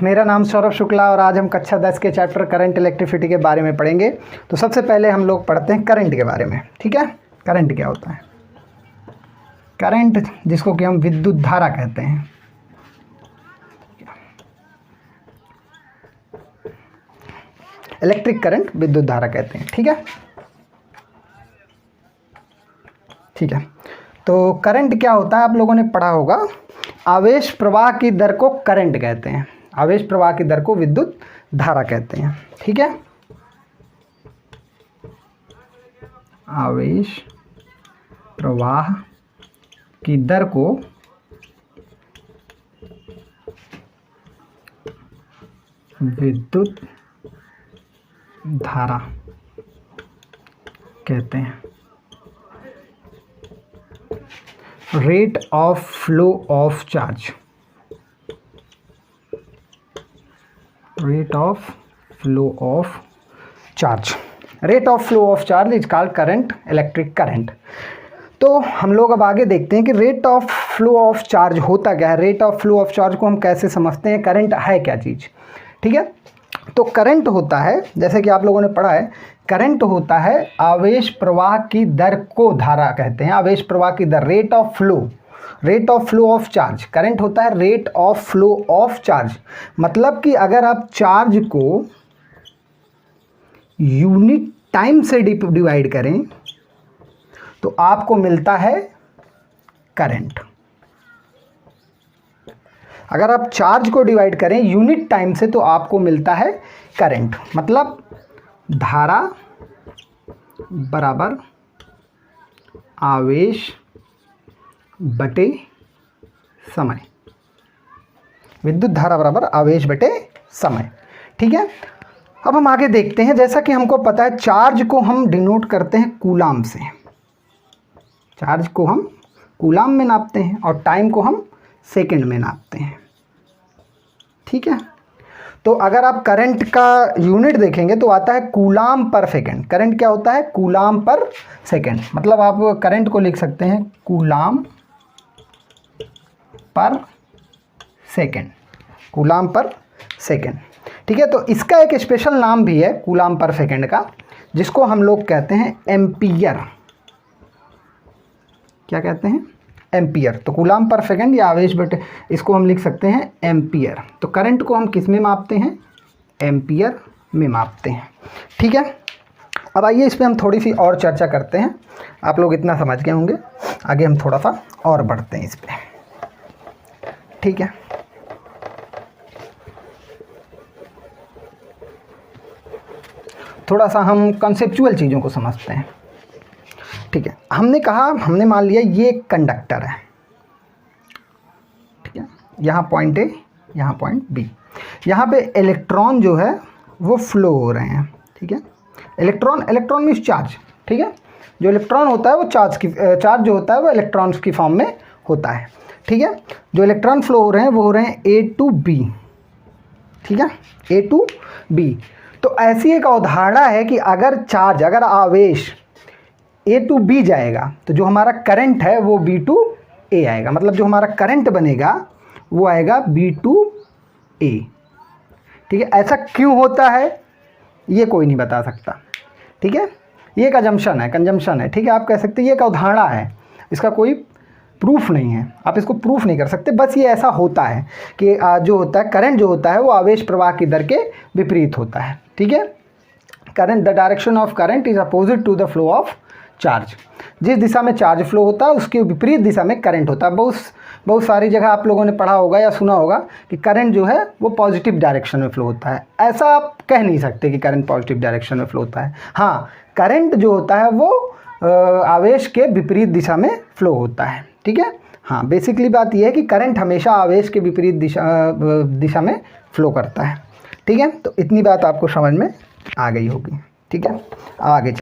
मेरा नाम सौरभ शुक्ला और आज हम कक्षा 10 के चैप्टर करंट इलेक्ट्रिसिटी के बारे में पढ़ेंगे। तो सबसे पहले हम लोग पढ़ते हैं करंट के बारे में। ठीक है, करंट क्या होता है? करंट जिसको कि हम विद्युत धारा कहते हैं। इलेक्ट्रिक करंट विद्युत धारा कहते हैं। ठीक है, ठीक है। तो करंट क्या होता है आप लोगों ने पढ़ा होगा। आवेश प्रवाह की दर को करंट कहते हैं, आवेश प्रवाह की दर को विद्युत धारा कहते हैं। ठीक है, आवेश प्रवाह की दर को विद्युत धारा कहते हैं। Rate of flow of charge, rate of flow of charge, rate of flow of charge is called current, electric current. तो हम लोग अब आगे देखते हैं कि rate of flow of charge होता क्या है। Rate of flow of charge को हम कैसे समझते हैं, करंट है क्या चीज़। ठीक है, तो करंट होता है, जैसे कि आप लोगों ने पढ़ा है, करंट होता है आवेश प्रवाह की दर को धारा कहते हैं। आवेश प्रवाह की दर, rate of flow, rate of flow of charge. Current होता है rate of flow of charge. मतलब कि अगर आप चार्ज को यूनिट टाइम से डिवाइड करें तो आपको मिलता है करंट। अगर आप चार्ज को डिवाइड करें यूनिट टाइम से तो आपको मिलता है करंट। मतलब धारा बराबर आवेश बटे समय, विद्युत धारा बराबर आवेश बटे समय। ठीक है, अब हम आगे देखते हैं। जैसा कि हमको पता है चार्ज को हम डिनोट करते हैं कूलाम से, चार्ज को हम कूलाम में नापते हैं और टाइम को हम सेकंड में नापते हैं। ठीक है, तो अगर आप करंट का यूनिट देखेंगे तो आता है कूलाम पर सेकंड। करंट क्या होता है? कूलाम पर सेकंड। मतलब आप करंट को लिख सकते हैं कूलाम पर सेकंड, कूलाम पर सेकंड। ठीक है, तो इसका एक स्पेशल नाम भी है कूलाम पर सेकंड का, जिसको हम लोग कहते हैं एम्पियर। क्या कहते हैं? एम्पियर। तो कूलाम पर सेकंड या आवेश बटे, इसको हम लिख सकते हैं एम्पियर। तो करंट को हम किस में मापते हैं? एम्पियर में मापते हैं। ठीक है, अब आइए इस पर हम थोड़ी सी और चर्चा करते हैं। आप लोग इतना समझ गए होंगे, आगे हम थोड़ा सा और बढ़ते हैं इस पर। ठीक है, थोड़ा सा हम कंसेप्चुअल चीज़ों को समझते हैं। ठीक है, हमने कहा, हमने मान लिया ये एक कंडक्टर है। ठीक है, यहाँ पॉइंट ए, यहाँ पॉइंट बी। यहाँ पे इलेक्ट्रॉन जो है वो फ्लो हो रहे हैं। ठीक है, इलेक्ट्रॉन, इलेक्ट्रॉन मीन्स चार्ज। ठीक है, जो इलेक्ट्रॉन होता है वो चार्ज जो होता है वो इलेक्ट्रॉन्स की फॉर्म में होता है। ठीक है, जो इलेक्ट्रॉन फ्लो हो रहे हैं वो हो रहे हैं ए टू बी। ठीक है, ए टू बी। तो ऐसी एक अवधारणा है कि अगर चार्ज, अगर आवेश ए टू बी जाएगा तो जो हमारा करंट है वो बी टू ए आएगा। मतलब जो हमारा करंट बनेगा वो आएगा बी टू ए। ठीक है, ऐसा क्यों होता है ये कोई नहीं बता सकता। ठीक है, ये एक अजम्पशन है, कंजम्पशन है। ठीक है, आप कह सकते हैं ये एक अवधारणा है, इसका कोई प्रूफ नहीं है, आप इसको प्रूफ नहीं कर सकते। बस ये ऐसा होता है कि जो होता है करंट जो होता है वो आवेश प्रवाह की दर के विपरीत होता है। ठीक है, current, the direction of current is opposite to the flow of charge. जिस दिशा में चार्ज फ्लो होता है उसके विपरीत दिशा में करंट होता है। बहुत सारी जगह आप लोगों ने पढ़ा होगा या सुना होगा कि करंट जो है वो पॉजिटिव डायरेक्शन में फ्लो होता है। ऐसा आप कह नहीं सकते कि करंट पॉजिटिव डायरेक्शन में फ्लो होता है। हाँ, करंट जो होता है वो आवेश के विपरीत दिशा में फ्लो होता है। ठीक है, हाँ, बेसिकली बात यह है कि करंट हमेशा आवेश के विपरीत दिशा में फ्लो करता है। ठीक है, तो इतनी बात आपको समझ में आ गई होगी। ठीक है, आगे